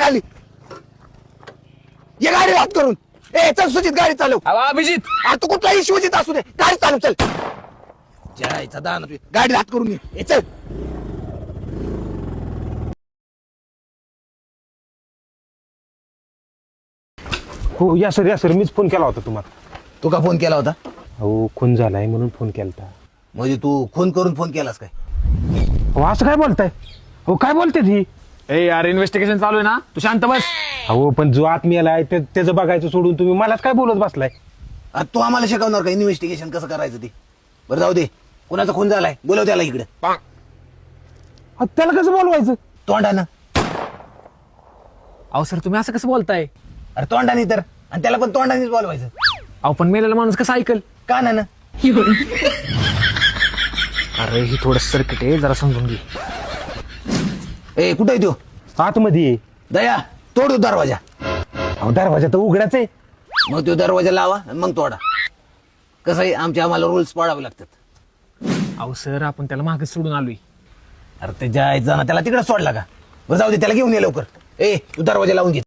खाली ये गाडी हात करून. ए चल सुजित गाडी चालव. अभिजित तू कुठलाही शिवजित असू दे गाडी चालव चल. जायचा दान गाडी हात करून ये चल. हो या सर मीच फोन केला होता तुम्हाला. तू का फोन केला होता? हो खून झालाय म्हणून फोन केला. म्हणजे तू फोन करून फोन केलास काय? हो असं काय बोलताय? हो काय बोलते ही? ए यार इन्व्हेस्टिगेशन चालू आहे ना, तू शांत बस. हो पण जो आत्मीयाला आहे त्याचं बघायचं सोडून तुम्ही मलाच काय बोलत बसलाय? तू आम्हाला शिकवणार का इन्व्हेस्टिगेशन कसं करायचं ते? बरं जाऊ दे. कुणाचा खून झालाय बोलव त्याला इकडे. त्याला कसं बोलवायचं? तोंडानं. अहो सर तुम्ही असं कसं बोलताय? अरे तोंडाने तर, आणि त्याला पण तोंडानेच बोलवायचं. अहो पण मेलेला माणूस कसं ऐकल? कानानं. अरे ही थोडं सर्किट आहे, जरा समजून घे. ए कुठे आहे तो? आतमध्ये ये. दया तोड दरवाजा. अहो दरवाजा तर उघडाच आहे. मग तो दरवाजा लावा आणि मग तोडा. कसं आहे आम्हाला रूल्स पाळावे लागतात. अहो सर आपण त्याला मागे सोडून आलोय. अरे ते जायचं ना त्याला तिकडे सोडला का? बरं जाऊ दे त्याला घेऊन ये लवकर. ए तू दरवाजा लावून घे.